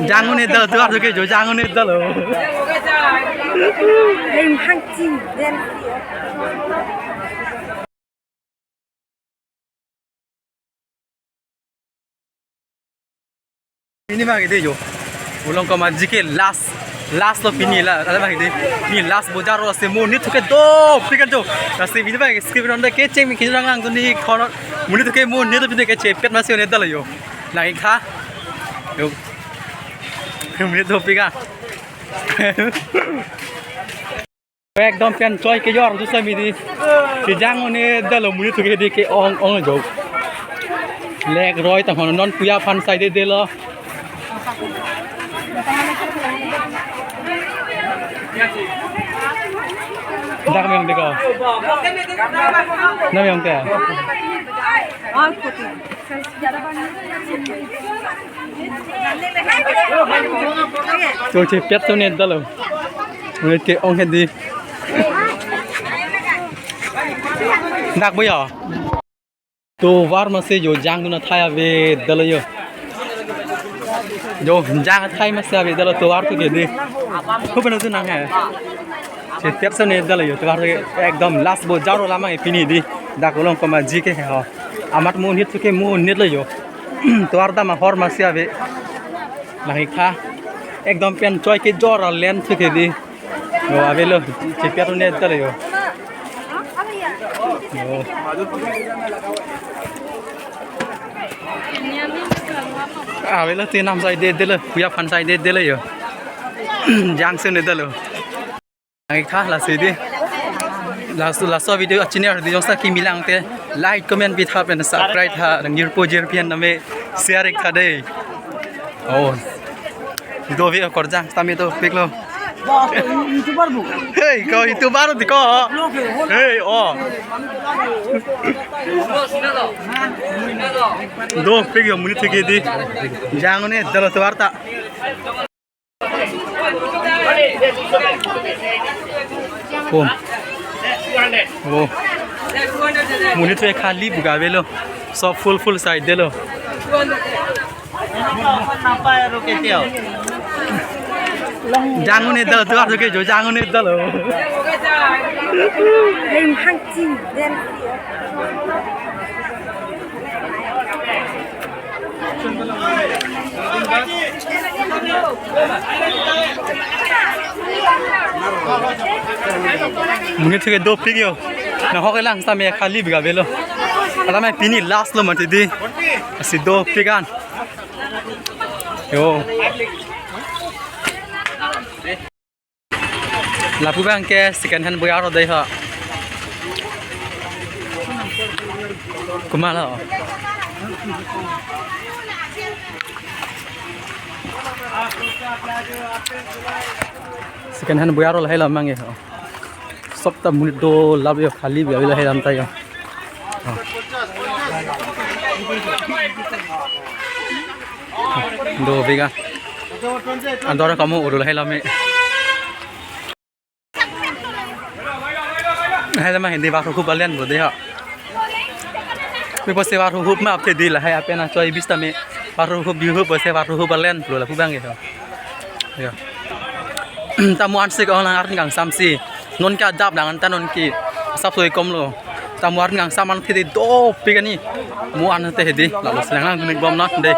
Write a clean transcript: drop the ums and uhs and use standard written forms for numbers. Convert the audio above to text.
Jangan itu tuh harus ke jo jangan itu loh. Ini mah gitu jo. Ulang kau maju ke last lo pini lah, ada mah gitu. Ini last bojar lo semu ni tuh ke do, pikan jo. Nasi ini mah skrip nonton keceng, mikir orang tuh ni kalau muni tuh ke mu ni tuh pini keceng, pet masih orang itu loh jo. Lagi kah? Yo. Muni tuh pikan. एकदम pen चॉय के यार दूसरा मिली कि जांगो ने दलो मुनी तो के देखे ओंग जो लेग रॉय त हन नन पुया फन साइड दे लो दाग में देखो ना में क्या तो चे पेट तो ने दलो người kia ông hiện đi đặc bây giờ tôi vào mà xe rồi giang nó thay về đó là gì rồi giang thay mà xe về đó là tôi vào tôi kia đi không phải là tôi năng hả chỉ tiếp sau này đó là gì tôi vào tôi एकदम last bộ giao rồi làm mà pini đi đặc của lòng mà gì cái hả amat muốn hết cái muốn hết là gì tôi vào đó mà hor mà xe về là cái khác एकदम pen चॉय के जोर और लेन थे के दी वो आवे लो चिपिया तो ने चले हो आवे लो तीन नाम साइड दे लो पुया फन साइड दे लो यो जांग से ने दे लो आगे खा ला से दी लास्ट वीडियो अच्छी नहीं आती जोसा की मिलांग ते लाइक कमेंट भी था पेन सब्सक्राइब था रंगीर पोजर पियन नमे शेयर एक था दे ओ दो भी कर जा तमी तो पिक लो यूट्यूबर बु हे को यूट्यूबर दिको हे ओ दो पिक यो मुनि थिके दी जांगने दलो तो वार्ता ओम वो मुनि तो खाली बुगावेलो सब फुल साइड देलो jangan itu tuh harus ke jo jangan itu loh mungkin tuh dua pig yo nah kok lang sampai kali biga belo ada mah pini last lo mati di si dua pigan yo lapu bang ke second hand boy aro dai ha kumala second hand boy aro lai la mang e ha sob ta munit do lab yo khali bi la hai lam ta yo do biga andora kamu urul hai lam e hay là mà hiện đi vào khu bờ lên rồi đấy hả? Vì có xe vào khu mà áp đi là hay áp bên cho ibis tami vào khu biu khu xe vào khu bờ lên rồi là khu bang vậy hả? Ta muốn xe có là ăn ngang sam si, non cả đáp đang ăn ta non ki sắp rồi com luôn. Ta muốn ăn ngang sam ăn thì do pi cái này muốn ăn thì đi, là lúc sáng ăn mình bom nó đây.